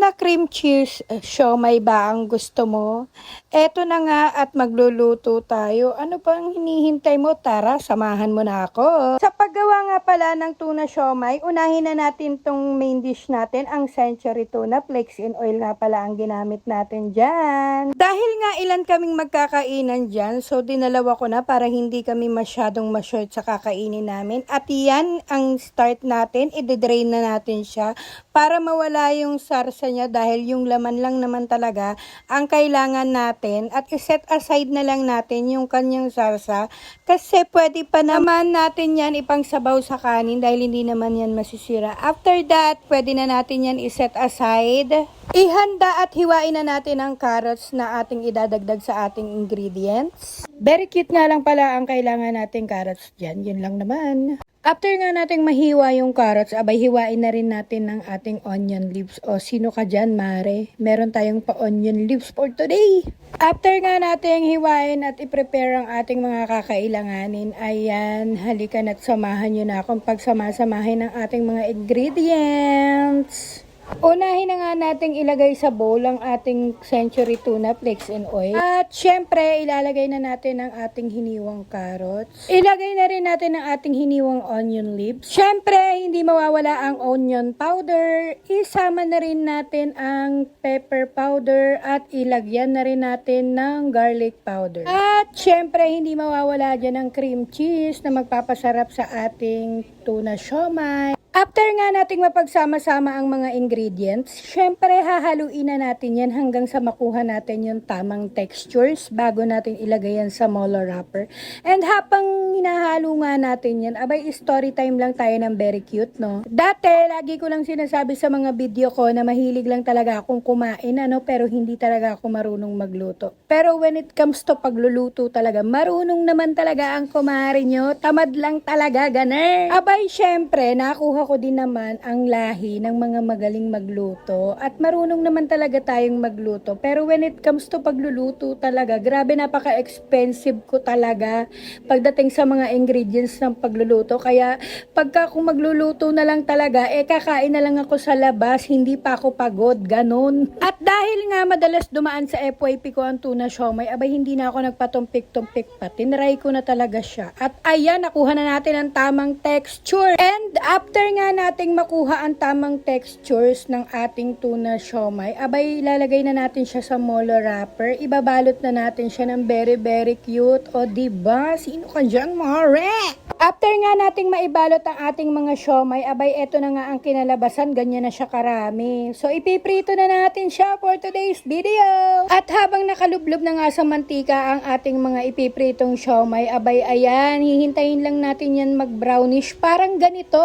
na cream cheese siomai ba ang gusto mo? Eto na nga at magluluto tayo. Ano pang hinihintay mo? Tara, samahan mo na ako. Sa paggawa nga pala ng tuna siomai, unahin na natin tong main dish natin, ang century tuna. Flakes in oil nga pala ang ginamit natin dyan. Dahil nga ilan kaming magkakainan dyan, so dinalawa ko na para hindi kami masyadong ma-short sa kakainin namin. At yan ang start natin, i-drain na natin siya para mawala yung sarsa niya dahil yung laman lang naman talaga ang kailangan natin at iset aside na lang natin yung kanyang sarsa kasi pwede pa naman natin yan ipang sabaw sa kanin dahil hindi naman yan masisira. After that, pwede na natin yan iset aside. Ihanda at hiwain na natin ang carrots na ating idadagdag sa ating ingredients. Very cute nga lang pala ang kailangan nating carrots dyan. Yun lang naman. After nga nating mahiwa yung carrots, abay hiwain na rin natin ng ating onion leaves. O sino ka dyan, Mare? Meron tayong pa-onion leaves for today. After nga nating hiwain at i-prepare ang ating mga kakailanganin, ayan, halikan at samahan nyo na akong pagsamasamahin ng ating mga ingredients. Unahin na nga nating ilagay sa bowl ang ating century tuna flakes in oil. At syempre, ilalagay na natin ang ating hiniwang carrots. Ilagay na rin natin ang ating hiniwang onion leaves. Syempre, hindi mawawala ang onion powder. Isama na rin natin ang pepper powder at ilagyan na rin natin ng garlic powder. At syempre, hindi mawawala dyan ang cream cheese na magpapasarap sa ating tuna siomai. After nga nating mapagsama-sama ang mga ingredients, syempre hahaluin na natin yan hanggang sa makuha natin yung tamang textures bago natin ilagay yan sa molo wrapper. And habang hinahalo nga natin yan, abay story time lang tayo ng very cute, no? Dati, lagi ko lang sinasabi sa mga video ko na mahilig lang talaga akong kumain, pero hindi talaga ako marunong magluto. Pero when it comes to pagluluto talaga, marunong naman talaga ang kumare nyo. Tamad lang talaga, ganer. Abay, syempre, nakuha ko din naman ang lahi ng mga magaling magluto at marunong naman talaga tayong magluto. Pero when it comes to pagluluto talaga, grabe napaka-expensive ko talaga pagdating sa mga ingredients ng pagluluto. Kaya pagka kung magluluto na lang talaga, kakain na lang ako sa labas, hindi pa ako pagod, ganun. At dahil nga madalas dumaan sa FYP ko ang tuna siomai, abay hindi na ako nagpatumpik-tumpik pa. Tinry ko na talaga siya. At ayan, nakuha na natin ang tamang texture. And after nga nating makuha ang tamang textures ng ating tuna siomai, abay ilalagay na natin siya sa molo wrapper. Ibabalot na natin siya ng very very cute. O diba? Sino ka dyan, Mare? After nga nating maibalot ang ating mga siomai, abay eto na nga ang kinalabasan. Ganyan na siya karami. So ipiprito na natin siya for today's video. At habang nakalublob na nga sa mantika ang ating mga ipipritong siomai, abay ayan, hihintayin lang natin yan mag-brownish. Parang ganito,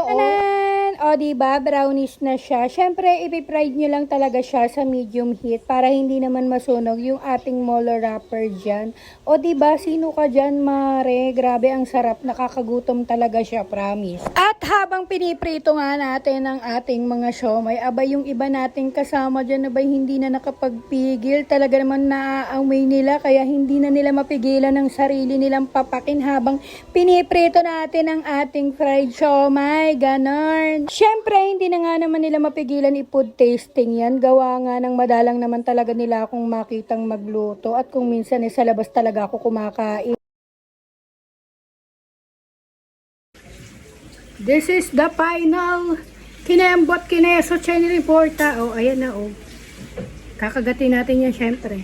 O diba, brownish na siya. Syempre, ipipride nyo lang talaga siya sa medium heat para hindi naman masunog yung ating molo wrapper dyan. O diba, sino ka dyan, Mare? Grabe, ang sarap. Nakakagutom talaga siya, promise. At habang piniprito nga natin ang ating mga siomai, abay yung iba nating kasama dyan, abay hindi na nakapagpigil. Talaga naman naaamoy nila, kaya hindi na nila mapigilan ng sarili nilang papakin habang piniprito natin ang ating fried siomai. Ganon. Syempre, hindi na nga naman nila mapigilan i-food tasting yan. Gawa nga ng madalang naman talaga nila akong makitang magluto. At kung minsan sa labas talaga ako kumakain. This is the final kinembot kineso chain reporta. Ayan na, kakagatin natin yan syempre.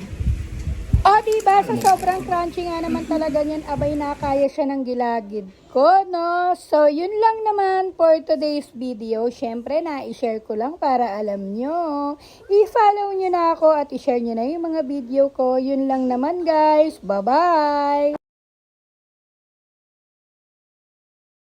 Diba, sa sobrang crunchy nga naman talaga niyan, abay nakaya siya ng gilagid ko, no? So, yun lang naman for today's video. Syempre, na-share ko lang para alam nyo. I-follow nyo na ako at i-share nyo na yung mga video ko. Yun lang naman, guys. Bye-bye!